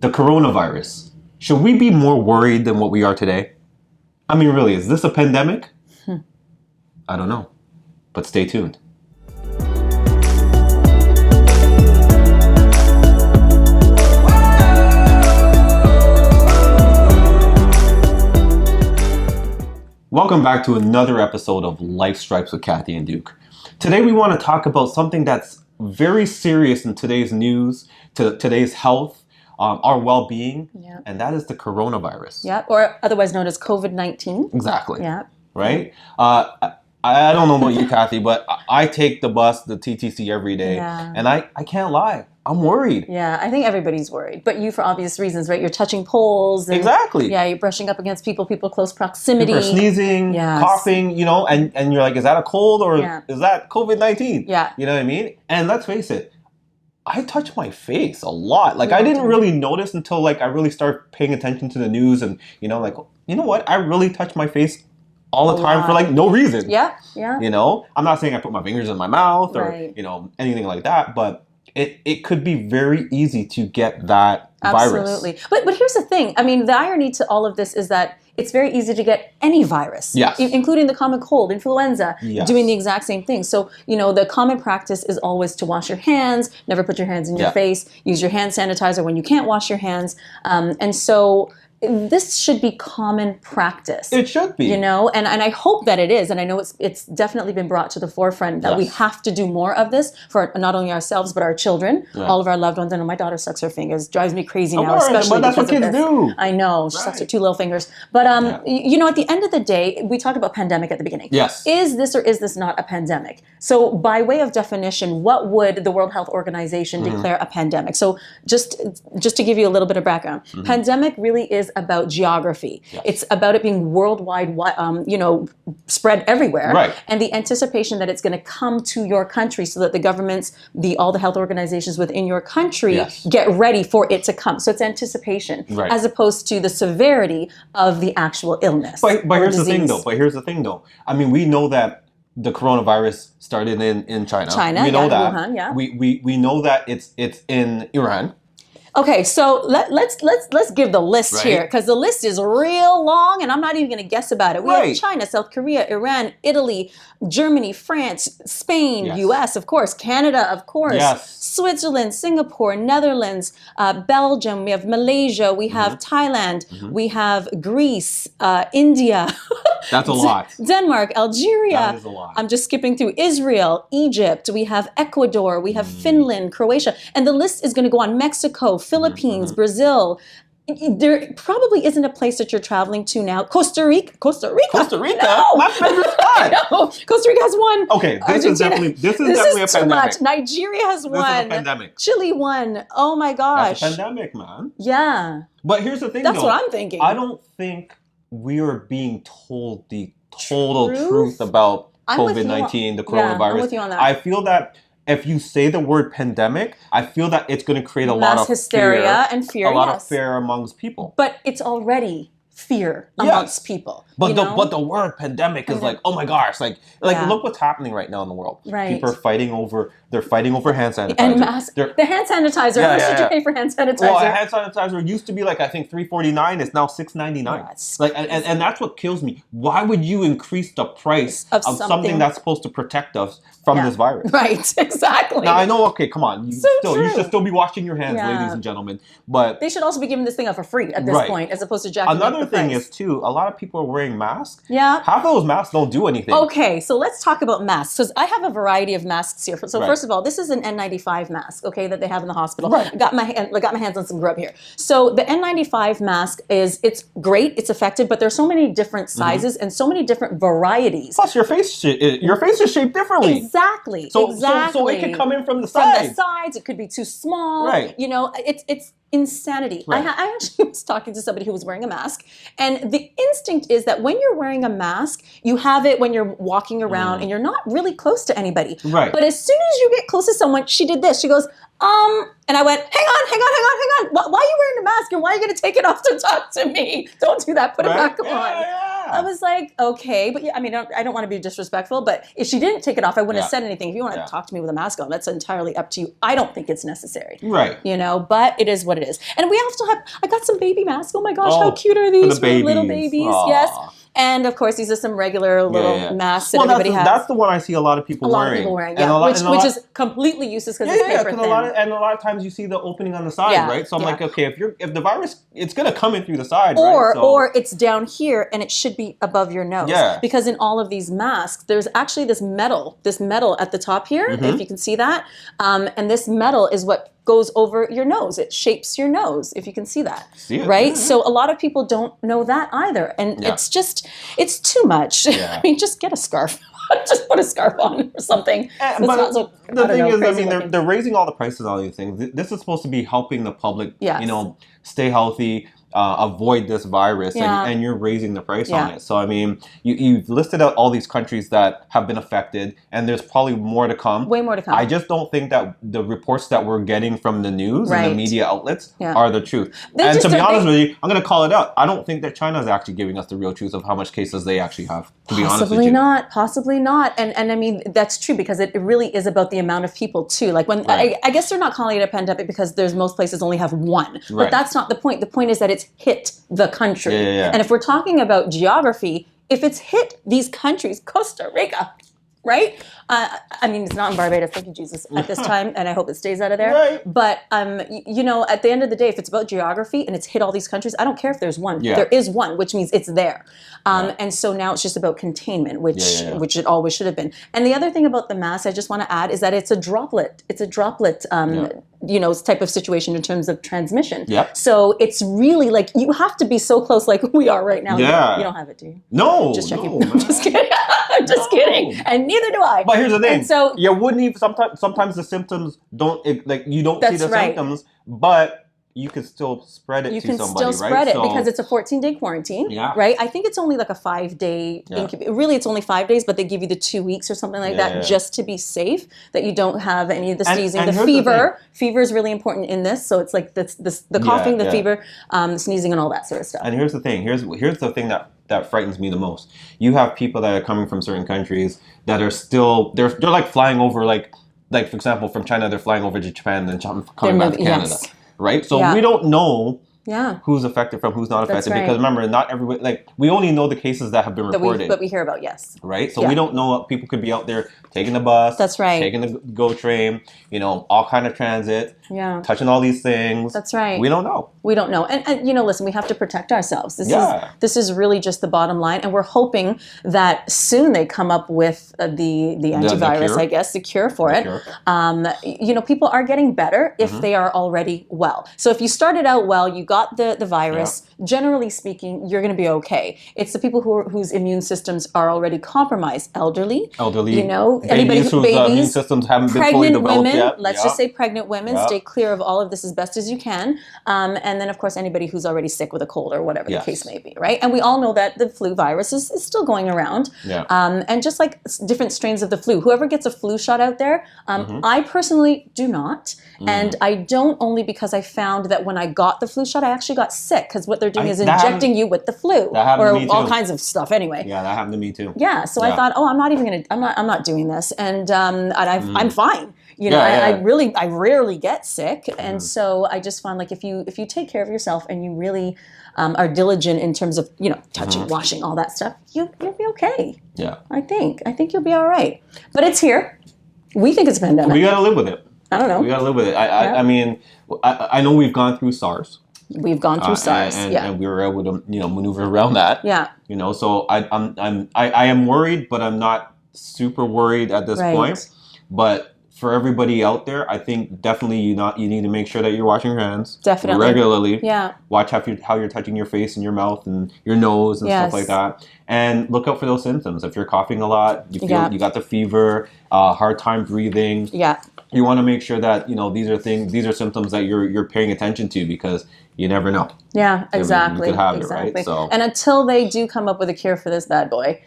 The coronavirus. Should we be more worried than what we are today? I mean, really, is this a pandemic? I don't know. But stay tuned. Welcome back to another episode of Life Stripes with Kathy and Duke. Today we want to talk about something that's very serious in today's news, to today's health, our well-being, and that is the coronavirus. Yeah, or otherwise known as COVID-19. Exactly. Yeah. Right? I don't know about you, Kathy, but I take the bus, the TTC every day, and I can't lie. I'm worried. Yeah, I think everybody's worried. But you, for obvious reasons, right? You're touching poles. And, exactly. Yeah, you're brushing up against people close proximity. People are sneezing, coughing, and you're like, is that a cold or is that COVID-19? Yeah. You know what I mean? And let's face it, I touch my face a lot. Like, I didn't really notice until, like, I really started paying attention to the news and, like, you know what? I really touch my face all the time for, like, no reason. Yeah. I'm not saying I put my fingers in my mouth or, anything like that, but it could be very easy to get that virus. Absolutely. But here's the thing. I mean, the irony to all of this is that it's very easy to get any virus, including the common cold, influenza, doing the exact same thing. So, the common practice is always to wash your hands, never put your hands in your face, use your hand sanitizer when you can't wash your hands. And so this should be common practice. It should be. And I hope that it is. And I know it's definitely been brought to the forefront that we have to do more of this for not only ourselves, but our children, all of our loved ones. I know my daughter sucks her fingers, drives me crazy now, especially but that's because what of kids this. do. I know, she sucks her two little fingers. But, at the end of the day, we talked about pandemic at the beginning. Yes. Is this or is this not a pandemic? So by way of definition, what would the World Health Organization declare a pandemic? So just to give you a little bit of background, pandemic really is about geography. Yes. It's about it being worldwide, spread everywhere. Right. And the anticipation that it's going to come to your country so that the governments, all the health organizations within your country get ready for it to come. So it's anticipation as opposed to the severity of the actual illness. But here's the thing though. I mean, we know that the coronavirus started in China. We know that. Wuhan, We know that it's in Iran. Okay, so let's give the list here, because the list is real long, and I'm not even going to guess about it. We have China, South Korea, Iran, Italy, Germany, France, Spain, U.S., of course, Canada, of course, Switzerland, Singapore, Netherlands, Belgium. We have Malaysia. We have Thailand. We have Greece, India. That's a lot. Denmark, Algeria. That is a lot. I'm just skipping through Israel, Egypt. We have Ecuador. We have Finland, Croatia, and the list is going to go on. Mexico, Philippines, Brazil. There probably isn't a place that you're traveling to now. Costa Rica. No. My favorite spot. No. Costa Rica has one. Okay, this is definitely a too pandemic. Much. Nigeria has one. This is a pandemic. Chile one. Oh my gosh. That's a pandemic, man. Yeah. But here's the thing, That's what I'm thinking. I don't think we are being told the total truth about COVID-19, the coronavirus. I'm with you on that. I feel that if you say the word pandemic, I feel that it's going to create a lot of hysteria and fear. A lot of fear amongst people. But it's already fear amongst people. But the word pandemic is like, oh my gosh, like look what's happening right now in the world. Right. People are fighting over hand sanitizer. And masks. The hand sanitizer. How much did you pay for hand sanitizer? Well, a hand sanitizer used to be like, I think $3.49. It's now $6.99. And that's what kills me. Why would you increase the price of something that's supposed to protect us from this virus? Right, exactly. Now I know, okay, come on. You should still be washing your hands, ladies and gentlemen. But they should also be giving this thing out for free at this point, as opposed to jacking up the Another thing price. is too, a lot of people are wearing masks. Yeah. Half of those masks don't do anything. Okay, so let's talk about masks. Because I have a variety of masks here. So first of all, this is an N95 mask, okay, that they have in the hospital. Right. I got my hands on some grub here. So the N95 mask it's great, it's effective, but there's so many different sizes and so many different varieties. Plus, your face is shaped differently. Exactly. So it could come in from the sides. From the sides, it could be too small. Right. It's insanity. Right. I actually was talking to somebody who was wearing a mask, and the instinct is that when you're wearing a mask, you have it when you're walking around and you're not really close to anybody. Right. But as soon as you get close to someone, she did this. She goes, and I went, hang on. Why are you wearing a mask? mask, and why are you going to take it off to talk to me? Don't do that. Put it back on. Yeah. I was like, okay, but yeah, I mean, I don't want to be disrespectful, but if she didn't take it off, I wouldn't have said anything. If you want to talk to me with a mask on, that's entirely up to you. I don't think it's necessary. Right. You know, but it is what it is. And we also have, I got some baby masks. Oh my gosh, how cute are these for the little babies? Aww. Yes. And of course, these are some regular little masks that everybody has. That's the one I see a lot of people wearing. A lot of people wearing, yeah. Which is completely useless because it's paper thin. And a lot of times you see the opening on the side, right? So I'm like, okay, if the virus, it's gonna come in through the side, or right? Or it's down here and it should be above your nose. Yeah. Because in all of these masks, there's actually this metal at the top here, if you can see that. And this metal is what goes over your nose. It shapes your nose, if you can see that. Right? Yeah. So a lot of people don't know that either. And it's too much. Yeah. I mean, just get a scarf. Just put a scarf on or something. But the thing is, I mean, they're raising all the prices on these things. This is supposed to be helping the public, stay healthy, avoid this virus, and you're raising the price on it. So, I mean, you've listed out all these countries that have been affected, and there's probably more to come. Way more to come. I just don't think that the reports that we're getting from the news and the media outlets are the truth. And to be honest with you, I'm going to call it out. I don't think that China is actually giving us the real truth of how much cases they actually have, to be honest with you. Possibly not. And I mean, that's true because it really is about the amount of people, too. Like, when I guess they're not calling it a pandemic because most places only have one. But that's not the point. The point is that it's hit the country. And if we're talking about geography, if it's hit these countries, Costa Rica, right? I mean, it's not in Barbados, thank you, Jesus, at this time, and I hope it stays out of there. Right. But, you know, at the end of the day, if it's about geography and it's hit all these countries, I don't care if there's one. There is one, which means it's there. And so now it's just about containment, which it always should have been. And the other thing about the mask I just want to add is that it's a droplet. It's a droplet, you know, type of situation in terms of transmission. So it's really like, you have to be so close like we are right now. You don't have it, do you? No. Just checking. Just kidding. I'm just kidding. And neither do I. But here's the thing. And so you wouldn't even, sometimes the symptoms don't, you don't see the symptoms, but you can still spread it to somebody, right? You can still spread it because it's a 14-day quarantine, right? I think it's only like a 5-day really, it's only 5 days, but they give you the 2 weeks or something like that just to be safe, that you don't have any of the sneezing. The fever. Fever is really important in this. So it's like the coughing, the fever, sneezing, and all that sort of stuff. And here's the thing. Here's the thing that frightens me the most. You have people that are coming from certain countries that are still, they're like flying over, like for example, from China, they're flying over to Japan and then coming back to Canada. Right? So we don't know who's affected from who's not affected. Because remember, not everybody, like, we only know the cases that have been reported. That we hear about, Right? So we don't know, people could be out there taking the bus. Taking the GO train, you know, all kind of transit. Touching all these things. That's right. We don't know. We don't know. And you know, listen, we have to protect ourselves. This is really just the bottom line. And we're hoping that soon they come up with the antivirus, I guess, the cure for it. You know, people are getting better if they are already well. So if you started out well, you got the virus, generally speaking, you're going to be okay. It's the people whose immune systems are already compromised. Elderly, you know, babies whose immune systems haven't been fully developed yet. Let's just say pregnant women, stay clear of all of this as best as you can. And then, of course, anybody who's already sick with a cold or whatever the case may be, right? And we all know that the flu virus is still going around. And just like different strains of the flu, whoever gets a flu shot out there, I personally do not. And I don't only because I found that when I got the flu shot, I actually got sick because what they're doing is injecting you with the flu or all kinds of stuff anyway. Yeah, that happened to me too. Yeah, so I thought, I'm not doing this. And I'm fine. You know, I rarely get sick, and so I just found like if you take care of yourself and you really are diligent in terms of, you know, touching, washing, all that stuff, you'll be okay. I think you'll be all right. But it's here. We think it's a pandemic. We gotta live with it. I don't know. We gotta live with it. I mean, I know we've gone through SARS. We've gone through SARS, and we were able to, you know, maneuver around that. You know, so I am worried, but I'm not super worried at this point. But for everybody out there, I think definitely you need to make sure that you're washing your hands regularly. Watch how you're touching your face and your mouth and your nose and stuff like that. And look out for those symptoms. If you're coughing a lot, you feel you got the fever, hard time breathing. You want to make sure that, you know, these are symptoms that you're paying attention to, because you never know. Exactly. You could have it, right? So, and until they do come up with a cure for this bad boy,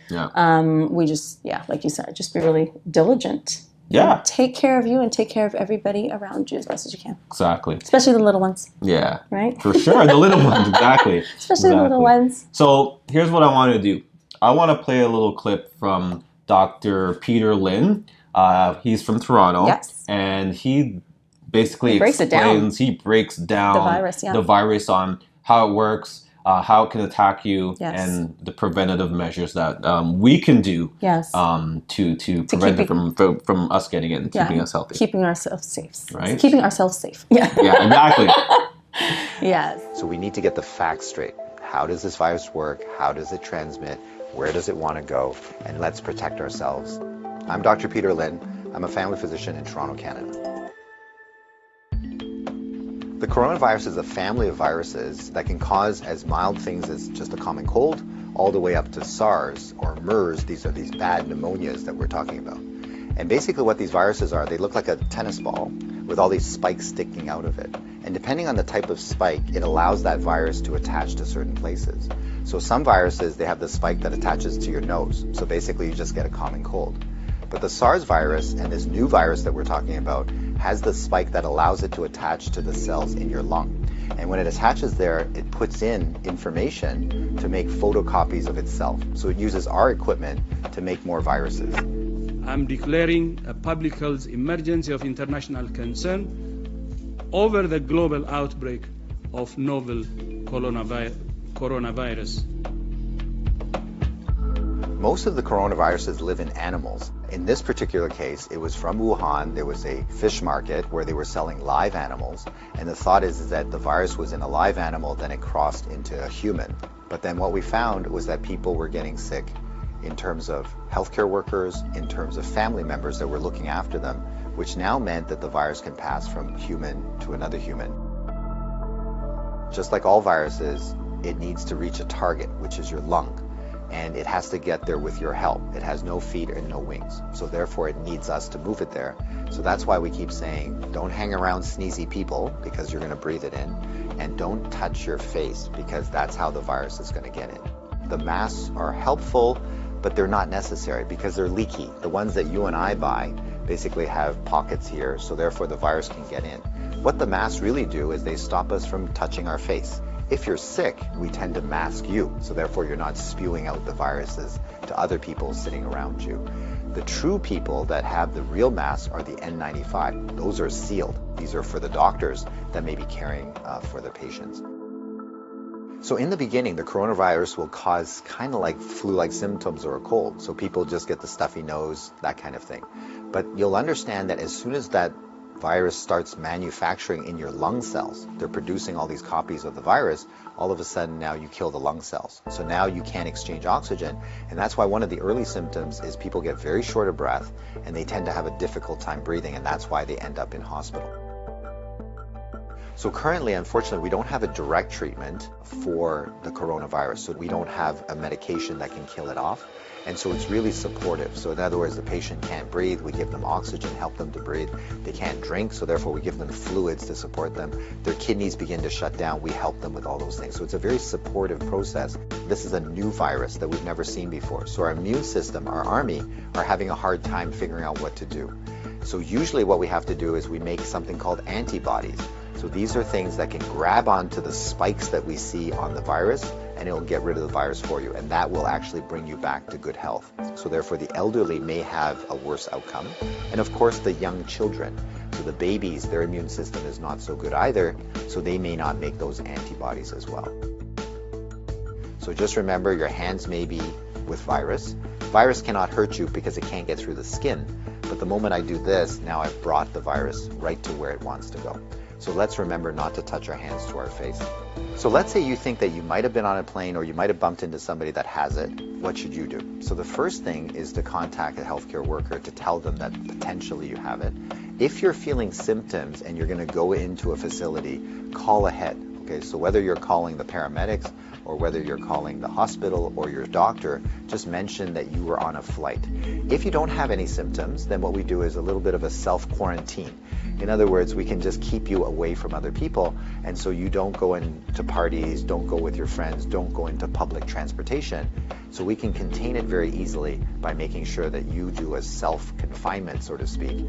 we just, like you said, just be really diligent. Yeah. And take care of you and take care of everybody around you as best as you can. Exactly. Especially the little ones. Yeah. Right? For sure. The little ones, exactly. Especially the little ones. So here's what I want to do. I want to play a little clip from Dr. Peter Lin. He's from Toronto. Yes. And he basically breaks down the virus on how it works, how it can attack you, and the preventative measures that we can do to prevent it from us getting it and keeping us healthy. Keeping ourselves safe. Right? Keeping ourselves safe. Yeah. Yeah, exactly. Yes. So we need to get the facts straight. How does this virus work? How does it transmit? Where does it want to go? And let's protect ourselves. I'm Dr. Peter Lin. I'm a family physician in Toronto, Canada. The coronavirus is a family of viruses that can cause as mild things as just a common cold, all the way up to SARS or MERS. These are these bad pneumonias that we're talking about. And basically what these viruses are, they look like a tennis ball with all these spikes sticking out of it. And depending on the type of spike, it allows that virus to attach to certain places. So some viruses, they have the spike that attaches to your nose. So basically you just get a common cold. But the SARS virus and this new virus that we're talking about has the spike that allows it to attach to the cells in your lung. And when it attaches there, it puts in information to make photocopies of itself. So it uses our equipment to make more viruses. I'm declaring a public health emergency of international concern over the global outbreak of novel coronavirus. Most of the coronaviruses live in animals. In this particular case, it was from Wuhan. There was a fish market where they were selling live animals. And the thought is that the virus was in a live animal, then it crossed into a human. But then what we found was that people were getting sick in terms of healthcare workers, in terms of family members that were looking after them, which now meant that the virus can pass from human to another human. Just like all viruses, it needs to reach a target, which is your lung. And it has to get there with your help. It has no feet and no wings. So therefore it needs us to move it there. So that's why we keep saying, don't hang around sneezy people because you're gonna breathe it in. And don't touch your face because that's how the virus is gonna get in. The masks are helpful, but they're not necessary because they're leaky. The ones that you and I buy basically have pockets here, so therefore the virus can get in. What the masks really do is they stop us from touching our face. If you're sick, we tend to mask you, so therefore you're not spewing out the viruses to other people sitting around you. The true people that have the real masks are the N95. Those are sealed. These are for the doctors that may be caring for the patients. So in the beginning, the coronavirus will cause kind of like flu-like symptoms or a cold. So people just get the stuffy nose, that kind of thing. But you'll understand that as soon as that virus starts manufacturing in your lung cells, they're producing all these copies of the virus, all of a sudden now you kill the lung cells. So now you can't exchange oxygen, and that's why one of the early symptoms is people get very short of breath and they tend to have a difficult time breathing, and that's why they end up in hospital. So currently, unfortunately, we don't have a direct treatment for the coronavirus. So we don't have a medication that can kill it off. And so it's really supportive. So in other words, the patient can't breathe, we give them oxygen, help them to breathe. They can't drink, so therefore we give them fluids to support them. Their kidneys begin to shut down, we help them with all those things. So it's a very supportive process. This is a new virus that we've never seen before. So our immune system, our army, are having a hard time figuring out what to do. So usually what we have to do is we make something called antibodies. So these are things that can grab onto the spikes that we see on the virus, and it'll get rid of the virus for you, and that will actually bring you back to good health. So therefore the elderly may have a worse outcome, and of course the young children. So the babies, their immune system is not so good either, so they may not make those antibodies as well. So just remember, your hands may be with virus. Virus cannot hurt you because it can't get through the skin, but the moment I do this, now I've brought the virus right to where it wants to go. So let's remember not to touch our hands to our face. So let's say you think that you might have been on a plane or you might have bumped into somebody that has it. What should you do? So the first thing is to contact a healthcare worker to tell them that potentially you have it. If you're feeling symptoms and you're going to go into a facility, call ahead. Okay, so whether you're calling the paramedics or whether you're calling the hospital or your doctor, just mention that you were on a flight. If you don't have any symptoms, then what we do is a little bit of a self-quarantine. In other words, we can just keep you away from other people, and so you don't go into parties, don't go with your friends, don't go into public transportation. So we can contain it very easily by making sure that you do a self-confinement, so to speak,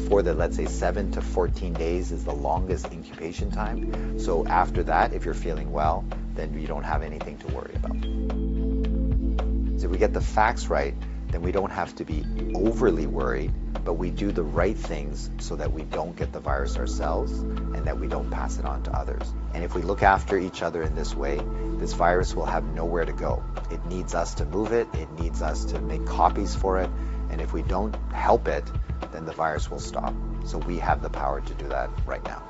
for the, let's say, 7 to 14 days is the longest incubation time. So after that, if you're feeling well, then you don't have anything to worry about. So if we get the facts right, then we don't have to be overly worried, but we do the right things so that we don't get the virus ourselves and that we don't pass it on to others. And if we look after each other in this way, this virus will have nowhere to go. It needs us to move it, it needs us to make copies for it, and if we don't help it, then the virus will stop. So we have the power to do that right now.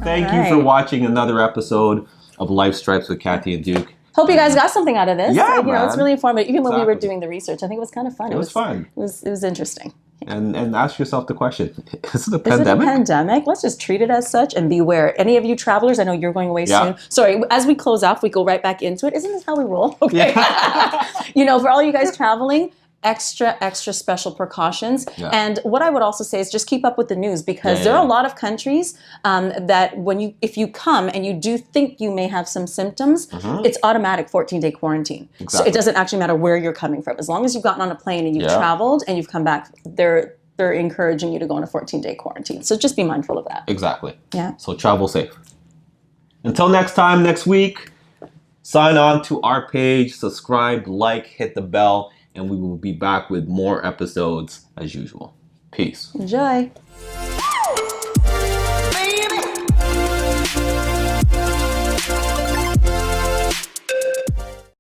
Thank you for watching another episode of Life Stripes with Kathy and Duke. Hope you guys got something out of this. Yeah, you know, it's really informative. Even when we were Exactly. doing the research, I think it was kind of fun. It was fun. It was interesting. And ask yourself the question, is it a Is pandemic? it a pandemic? Let's just treat it as such and beware. Any of you travelers, I know you're going away soon. Sorry, as we close off, we go right back into it. Isn't this how we roll? Okay. Yeah. You know, for all you guys traveling, extra special precautions. Yeah. And what I would also say is just keep up with the news, because there are a lot of countries that if you come and you do think you may have some symptoms, it's automatic 14-day quarantine. Exactly. So it doesn't actually matter where you're coming from. As long as you've gotten on a plane and you've traveled and you've come back, they're encouraging you to go on a 14-day quarantine. So just be mindful of that. Exactly. Yeah. So travel safe. Until next time, next week, sign on to our page, subscribe, like, hit the bell, and we will be back with more episodes as usual. Peace. Enjoy.